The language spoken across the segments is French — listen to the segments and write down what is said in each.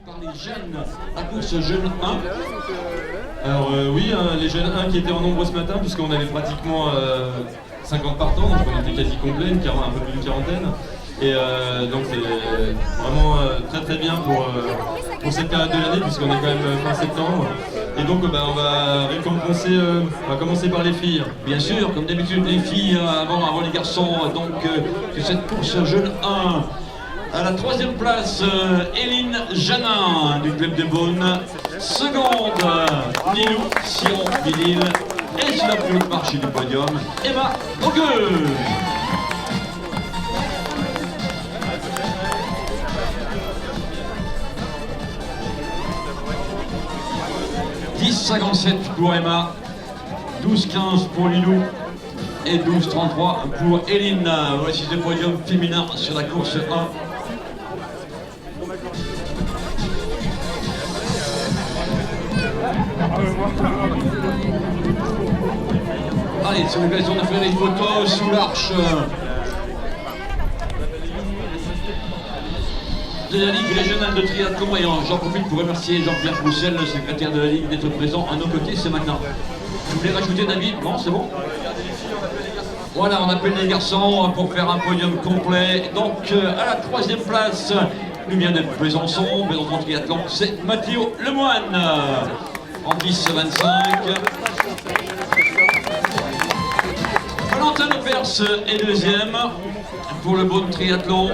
Par les jeunes, la course jeune 1. Alors oui, les jeunes 1 qui étaient en nombre ce matin, puisqu'on avait pratiquement 50 partants, donc on était quasi complet, un peu plus d'une quarantaine. Et donc c'est vraiment très bien pour cette période de l'année, puisqu'on est quand même fin septembre. Et donc on va récompenser, on va commencer par les filles. Bien sûr, comme d'habitude les filles avant les garçons, donc sur cette course jeune 1. À la troisième place, Éline Janin du club de Beaune. Seconde, Nilou Sion Bilil. Et sur la plus haute marche du podium, Emma Auguste. « 10,57 pour Emma, 12,15 pour Nilou et 12,33 pour Éline. Voici le podium féminin sur la course 1. Allez, c'est l'occasion de faire des photos sous l'arche de la Ligue régionale de triathlon. Et j'en profite pour remercier Jean-Pierre Roussel, le secrétaire de la Ligue, d'être présent à nos côtés ce matin. Vous voulez rajouter, David? Non, c'est bon? Voilà, on appelle les garçons pour faire un podium complet. Donc, à la troisième place, nous vient d'être Besançon triathlon, c'est Mathieu Lemoine. En 10,25. Valentin Lepers est deuxième pour le Beaune triathlon.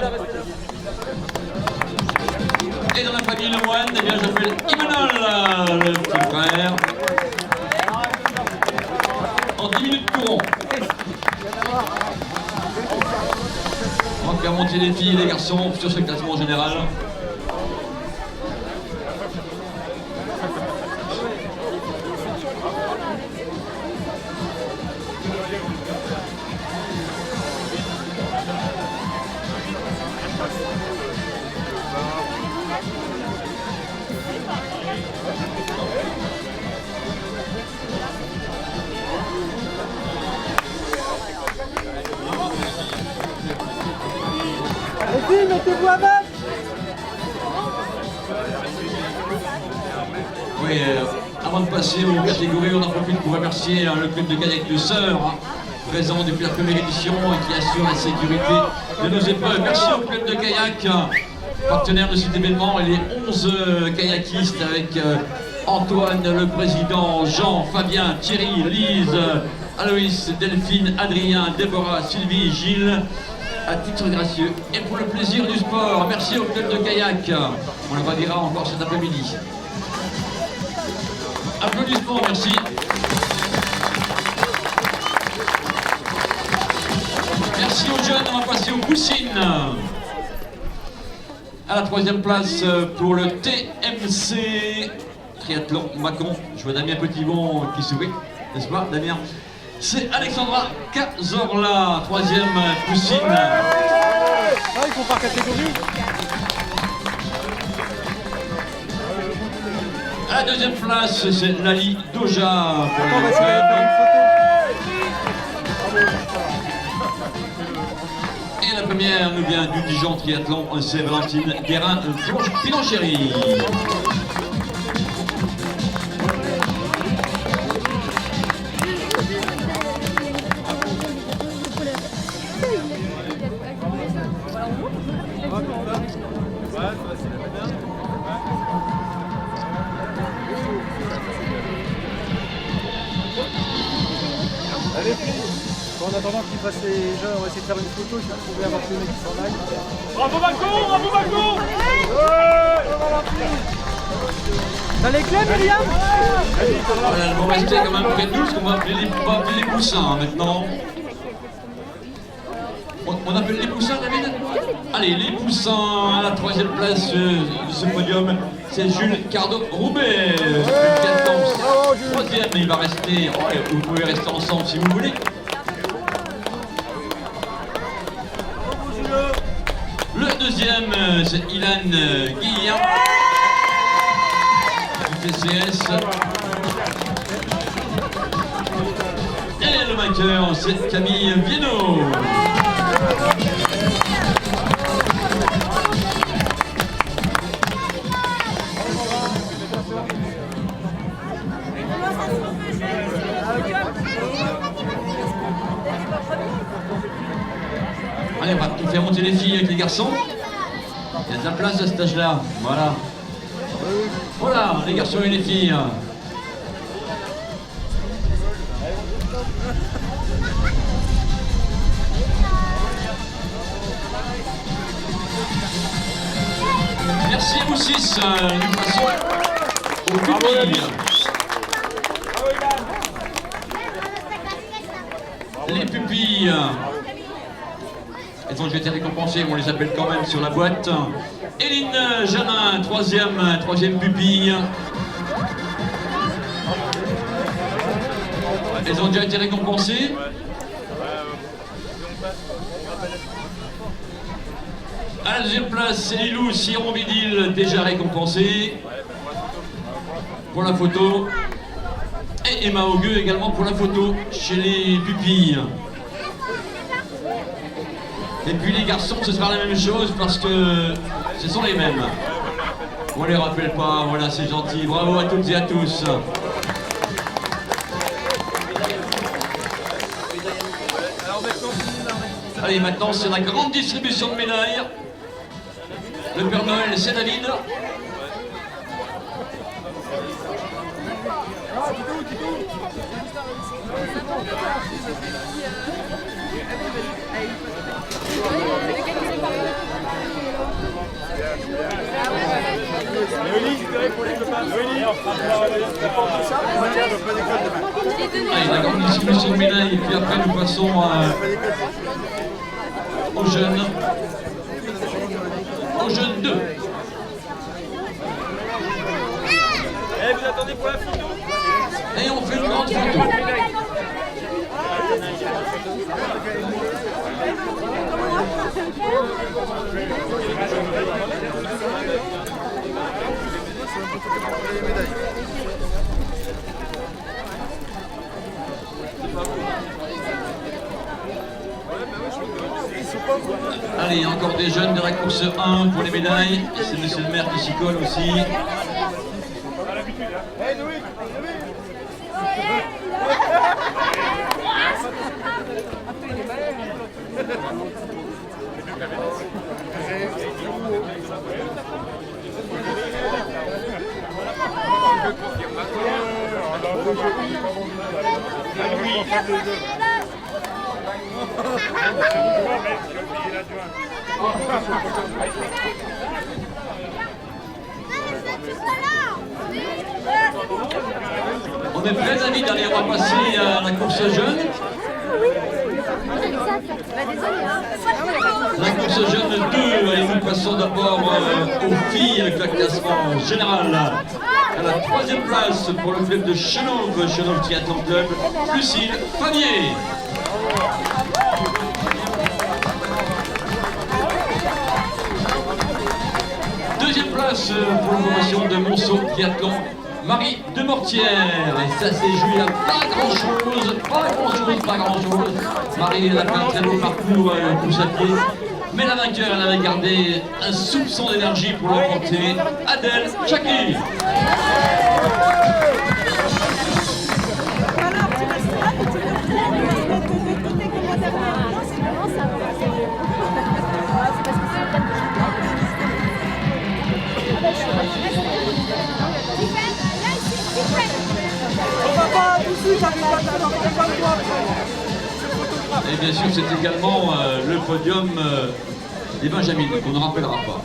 Et dans la famille Lemoine, eh bien j'appelle Imanol, le petit frère. En 10 minutes courant. On va faire monter les filles et les garçons sur ce classement général. Les filles, mettez-vous à même. Oui, avant de passer aux catégories, on en profite pour remercier le club de kayak de Sœurs, présent depuis la première édition et qui assure la sécurité de nos épreuves. Merci au club de kayak, partenaire de cet événement, et les 11 kayakistes avec Antoine, le président, Jean, Fabien, Thierry, Lise, Aloïs, Delphine, Adrien, Déborah, Sylvie, Gilles, à titre gracieux et pour le plaisir du sport. Merci au club de kayak, on le redira encore cet après-midi. Applaudissements, merci. Merci aux jeunes, on va passer aux poussines. À la troisième place pour le TMC Triathlon Mâcon. Je vois Damien Petitbon qui sourit, n'est-ce pas Damien? C'est Alexandra Cazorla, troisième poussine. Ah, ils font par catégorie. À la deuxième place, c'est Lali Doja pour On va le essayer de faire club. une photo. Et la première nous vient du Dijon Triathlon, c'est Valentine Guérin-Pilanchéry. Allez, en attendant qu'ils fassent les jeux, on va essayer de faire une photo si vous pouvez avoir tous les mecs qui s'en aillent. Bravo Macron, bravo Macron. T'as les clés, Myriam? Voilà, elles vont rester quand même près de nous, parce qu'on va appeler les poussins maintenant. On appelle les poussins, David? Allez, les poussins à la troisième place de ce podium, c'est Jules Cardo-Roubaix. Troisième, il va rester, vous pouvez rester ensemble si vous voulez. Le deuxième, c'est Ilan Guillen du TCS. Et le vainqueur, c'est Camille Viennot. Allez, on va faire monter les filles avec les garçons. Il y a de la place à cet âge-là. Voilà. Voilà, les garçons et les filles. Merci à vous 6. Nous passons aux pupilles. Les pupilles. Elles ont déjà été récompensées, on les appelle quand même sur la boîte. Éline Janin, troisième pupille. Elles ont déjà été récompensées. À la deuxième place, c'est Lilou Siron-Vidil, déjà récompensée pour la photo. Et Emma Augueux également pour la photo chez les pupilles. Et puis les garçons, ce sera la même chose parce que ce sont les mêmes. On les rappelle pas, voilà, c'est gentil. Bravo à toutes et à tous. Allez, maintenant c'est la grande distribution de médailles. Le Père Noël, c'est David. Allez, la grande distribution de médailles, et puis après nous passons aux jeunes. Aux jeunes 2. Eh, vous attendez pour la photo? Et on fait une grande photo. Allez, encore des jeunes de la course 1 pour les médailles. C'est monsieur le maire qui s'y colle aussi. On est prêts, David, allez, on va passer à la course jeune. La course jeune 2, allez, nous passons d'abord aux filles avec le classement général. À la 3e place pour le club de Chenauve Triathlon Club, Lucille Fanier. Deuxième place pour la formation de Monceau Triathlon, Marie Demortière. Et ça s'est joué à pas grand chose. Marie, elle a fait un très beau parcours pour à pied. Mais la vainqueur, elle avait gardé un soupçon d'énergie pour l'emporter. Adèle Chaki. Et bien sûr, c'est également le podium des Benjamines, qu'on ne rappellera pas.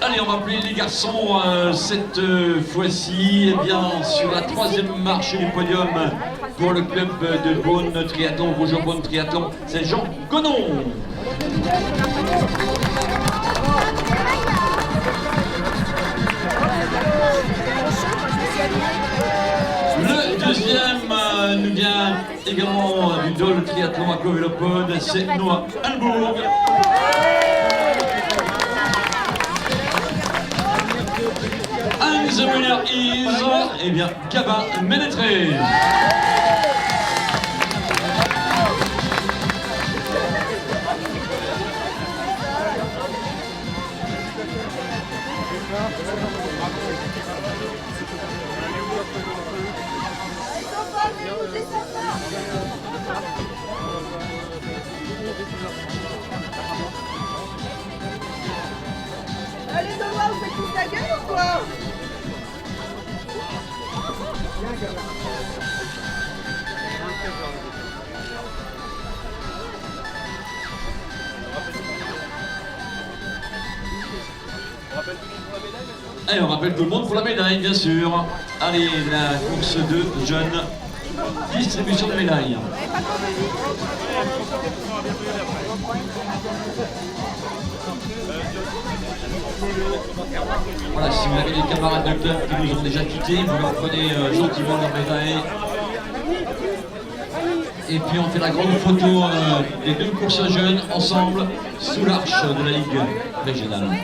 Allez, on va appeler les garçons cette fois-ci, eh bien, sur la 3e marche du podium pour le club de Beaune Triathlon, Rouge-Beaune Triathlon, c'est Jean Gonon. Le deuxième nous vient également du Dole Triathlon à Covélopode, c'est Noah Halbourg. Hans Müller-Is, et bien Gabin Ménétré. fous ta gueule ou quoi? Allez, on rappelle tout le monde pour la médaille, bien sûr. Allez, la course de jeunes. Distribution de médailles. Voilà, si vous avez des camarades de club qui nous ont déjà quittés, vous leur prenez gentiment leur médaille. Et puis on fait la grande photo des deux courses jeunes ensemble sous l'arche de la Ligue régionale.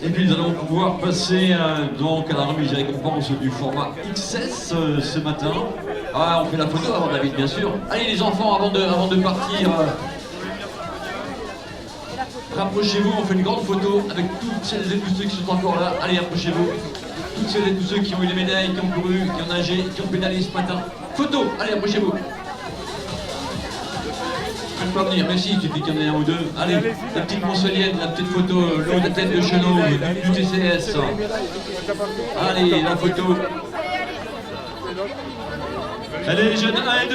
Et puis nous allons pouvoir passer donc à la remise des récompenses du format XS ce matin. Ah, on fait la photo avant David, bien sûr. Allez les enfants, avant de partir, rapprochez-vous, on fait une grande photo avec toutes celles et tous ceux qui sont encore là. Allez, approchez-vous. Toutes celles et tous ceux qui ont eu les médailles, qui ont couru, qui ont nagé, qui ont pédalé ce matin. Photo, allez, approchez-vous. Je peux pas venir, mais si, il suffit qu'il y en ait un ou deux. Allez, la petite Montcellienne, la petite photo, l'eau de tête de Chenot, du TCS. Allez, la photo. Allez, les jeunes 1 et 2,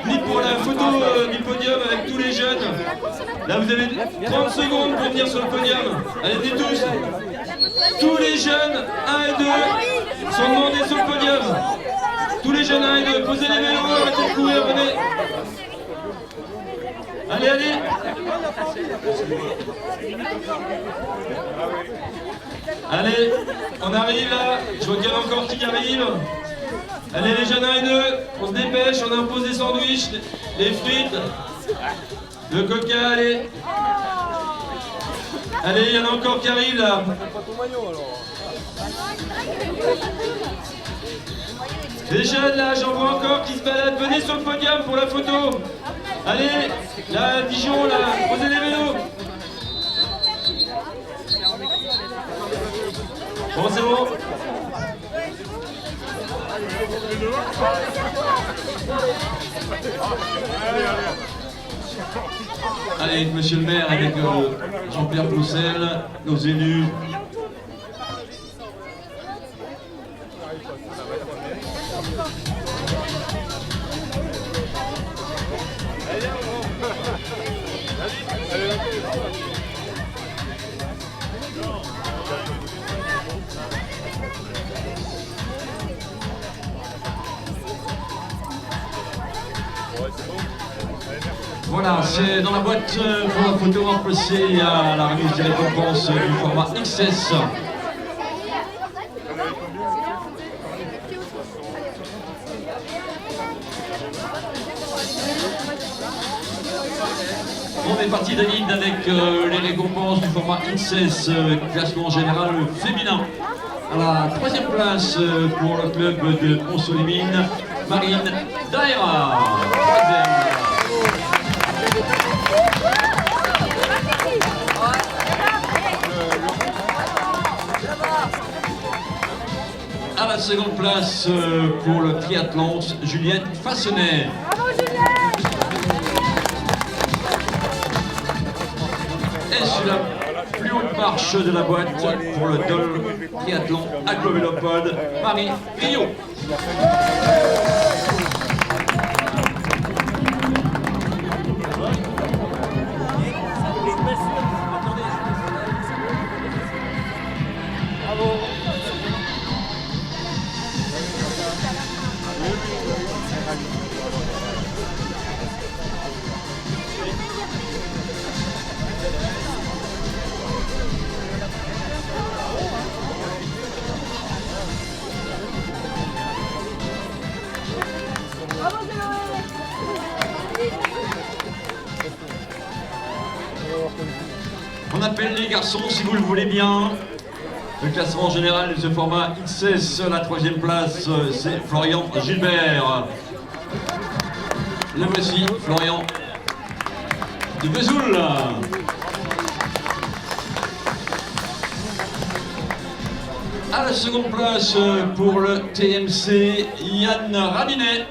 venez pour la photo du podium avec tous les jeunes. Là, vous avez 30 secondes pour venir sur le podium. Allez, venez tous. Tous les jeunes 1 et 2 sont demandés sur le podium. Tous les jeunes 1 et 2, posez les vélos, arrêtez de courir, venez. Allez, allez. Allez, on arrive là. Je vois qu'il y en a encore qui arrivent. Allez les jeunes 1 et 2, on se dépêche, on impose des sandwichs, les frites, le coca, allez. Allez, il y en a encore qui arrivent là. Les jeunes là, j'en vois encore qui se baladent, venez sur le podium pour la photo. Allez, là, Dijon, là, posez les vélos. Bon, c'est bon. Allez, monsieur le maire avec Jean-Pierre Poussel, nos élus. Voilà, c'est dans la boîte pour la photo, on va passer à la remise des récompenses du format XS. On est parti David avec les récompenses du format XS, classement général féminin. À la 3e place pour le club de Pont-Solimine, Marine Daïra. À la 2e place pour le triathlon, Juliette Fassonnet. Bravo Juliette! Et sur la plus haute marche de la boîte pour le Dol Triathlon Aglovélopode, Marie Rio. les garçons, si vous le voulez bien. Le classement général de ce format X16, la 3e place, c'est Florian Gilbert. Le voici, Florian de Vesoul. À la seconde place pour le TMC, Yann Rabinet.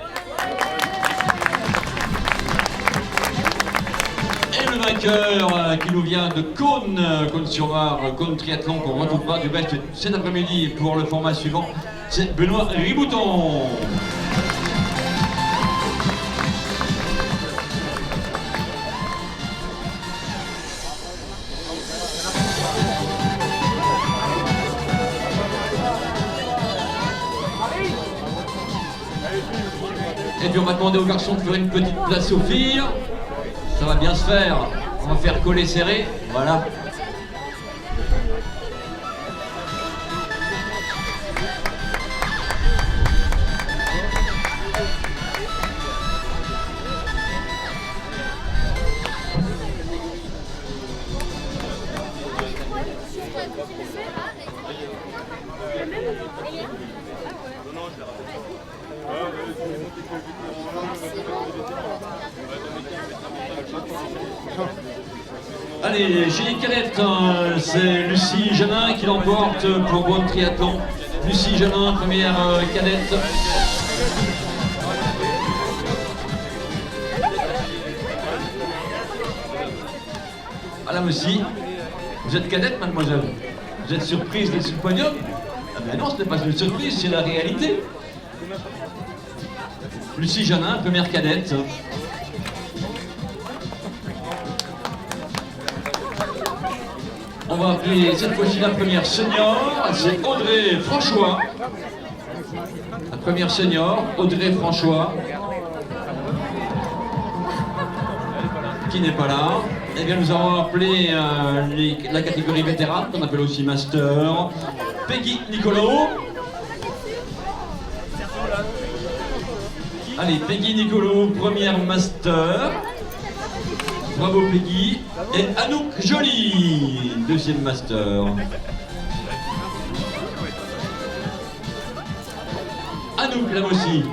Et le vainqueur qui nous vient de Cône-sur-Var, Cône Triathlon, qu'on retrouvera du reste cet après-midi pour le format suivant, c'est Benoît Ribouton. Et puis on va demander aux garçons de faire une petite place aux filles. Ça va bien se faire. On va faire coller serré. Voilà. Allez, chez les cadettes, c'est Lucie Janin qui l'emporte pour Cône Triathlon. Lucie Janin, première cadette. Madame aussi, vous êtes cadette, mademoiselle? Vous êtes surprise d'être sur le podium? Ah ben non, ce n'est pas une surprise, c'est la réalité. Lucie Janin, première cadette. On va appeler cette fois-ci la première senior, c'est Audrey Franchois. La première senior, Audrey Franchois. Qui n'est pas là. Eh bien, nous allons appeler la catégorie vétérane, qu'on appelle aussi master. Peggy Nicolo. Allez, Peggy Nicolo, première master. Bravo Peggy. Et Anouk Joly, deuxième master. Anouk, là aussi.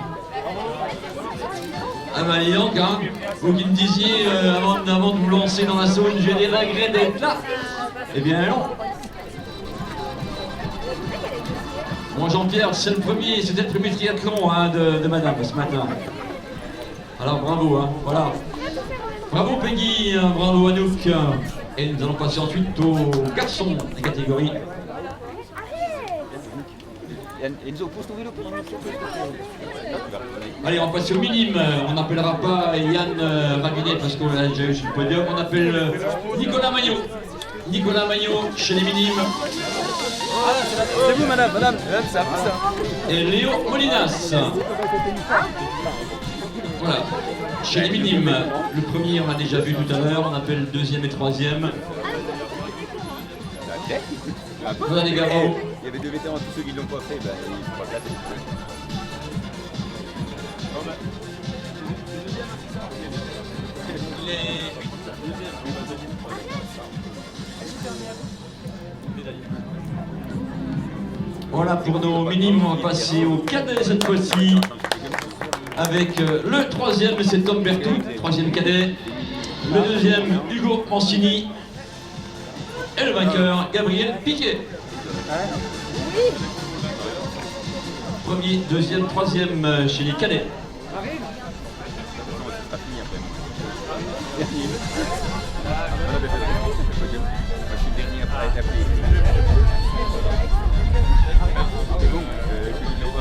Ah bah dis donc, hein, vous qui me disiez avant de vous lancer dans la zone, j'ai des regrets d'être là. Eh bien non. Bon Jean-Pierre, c'était le premier triathlon hein, de madame ce matin. Alors bravo, hein, voilà. Bravo Peggy, bravo Anouk. Et nous allons passer ensuite aux garçons des catégories. Allez, on va passer au minime. On n'appellera pas Yann Rabinet parce qu'on l'a déjà eu sur le podium. On appelle Nicolas Maillot. Nicolas Maillot chez les minimes. C'est vous, madame, c'est après ça. Et Léo Molinas. Voilà. Chez les minimes, le premier on l'a déjà vu tout à l'heure, on appelle le deuxième et troisième. Voilà les gars, bravo. Il y avait deux vétérans, tous ceux qui ne l'ont pas fait, ben, ils ne sont pas placés. Voilà pour nos minimes, on va passer au cadet cette fois-ci. Avec le troisième, c'est Tom Bertou, troisième cadet. Le deuxième, Hugo Mancini. Et le vainqueur, Gabriel Piquet. Premier, deuxième, troisième chez les cadets.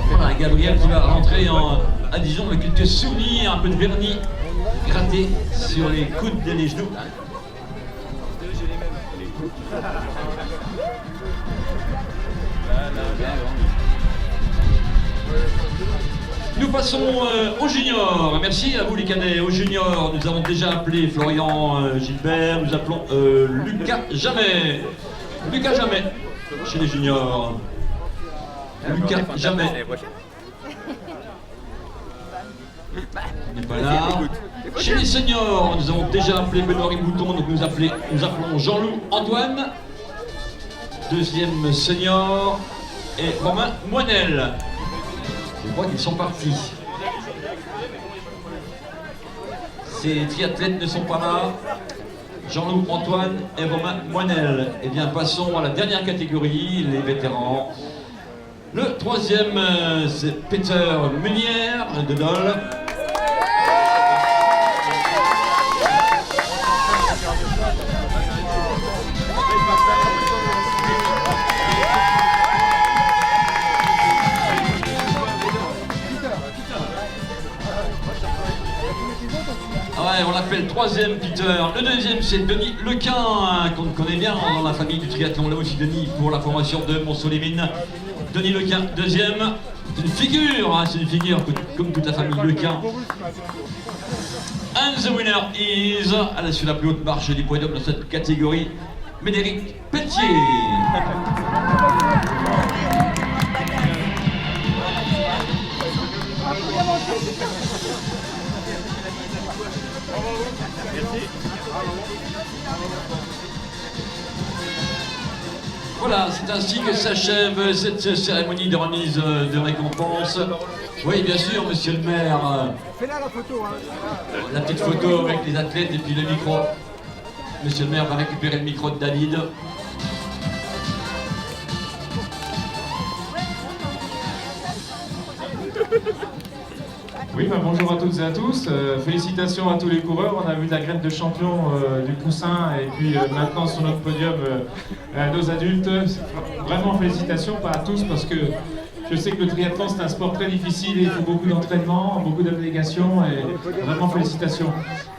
Voilà, Gabriel qui va rentrer à Dijon avec quelques souvenirs, un peu de vernis gratté sur les coudes et les genoux. Nous passons aux juniors. Merci à vous les cadets. Aux juniors, nous avons déjà appelé Florian Gilbert. Nous appelons Lucas Jamais. Lucas Jamais chez les juniors. Lucas Jamais. Il n'est pas là. Chez les seniors, nous avons déjà appelé Benoît Ribouton, donc nous appelons Jean-Loup Antoine. Deuxième senior et Romain Moinel. Je crois qu'ils sont partis. Ces triathlètes ne sont pas là. Jean-Loup Antoine et Romain Moinel. Eh bien, passons à la dernière catégorie, les vétérans. Le troisième, c'est Peter Munière de Dole. Ouais, on l'appelle troisième Peter. Le deuxième, c'est Denis Lequin, qu'on connaît bien dans la famille du triathlon. Là aussi, Denis, pour la formation de Montceau-les-Mines. Denis Lequin, deuxième. C'est une figure, hein, c'est une figure comme toute la famille Lequin. And the winner is, sur la plus haute marche du podium dans cette catégorie, Médéric Pelletier. Voilà, c'est ainsi que s'achève cette cérémonie de remise de récompense. Oui, bien sûr, monsieur le maire. Fais-la la photo, hein. La petite photo avec les athlètes et puis le micro. Monsieur le maire va récupérer le micro de David. Oui, bonjour à toutes et à tous. Félicitations à tous les coureurs. On a vu la graine de champion du poussin et puis maintenant sur notre podium nos adultes. Vraiment félicitations, pas à tous, parce que je sais que le triathlon c'est un sport très difficile et il faut beaucoup d'entraînement, beaucoup d'abnégation et vraiment félicitations.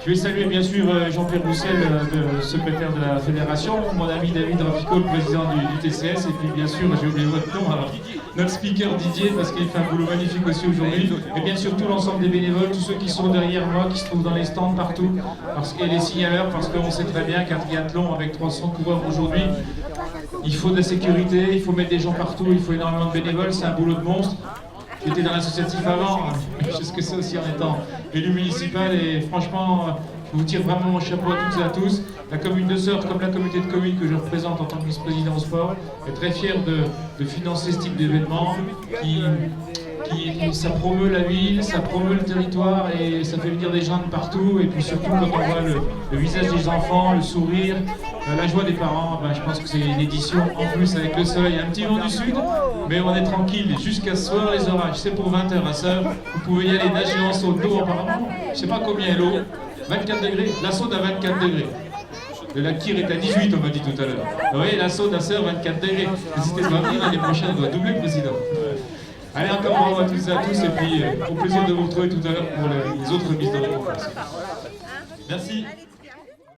Je vais saluer bien sûr Jean-Pierre Roussel, le secrétaire de la fédération, mon ami David Rapico, le président du TCS, et puis bien sûr, j'ai oublié votre nom, alors, notre speaker Didier, parce qu'il fait un boulot magnifique aussi aujourd'hui, et bien sûr tout l'ensemble des bénévoles, tous ceux qui sont derrière moi, qui se trouvent dans les stands partout, et les signaleurs, parce qu'on sait très bien qu'un triathlon avec 300 coureurs aujourd'hui, il faut de la sécurité, il faut mettre des gens partout, il faut énormément de bénévoles, c'est un boulot de monstre. J'étais dans l'associatif avant, je sais ce que c'est aussi en étant élu municipal, et franchement, je vous tire vraiment mon chapeau à toutes et à tous. La commune de Seurtes, comme la communauté de communes que je représente en tant que vice-président au sport, est très fière de financer ce type d'événement ça promeut la ville, ça promeut le territoire et ça fait venir des gens de partout. Et puis surtout quand on voit le visage des enfants, le sourire, la joie des parents, je pense que c'est une édition en plus avec le soleil, un petit vent du sud, mais on est tranquille jusqu'à ce soir les orages. C'est pour 20h à Seurtes, vous pouvez y aller nager en saut d'eau apparemment, je sais pas combien est l'eau, 24 degrés, la Saude à 24 degrés. Le lac Kyr est à 18, on m'a dit tout à l'heure. Vous voyez, la Saude à Seurtes, 24 degrés. N'hésitez pas à venir, l'année prochaine, on doit doubler, président. Allez, encore bravo à toutes et à tous, et puis au plaisir de vous retrouver tout à l'heure pour les autres mises de récompense. Merci.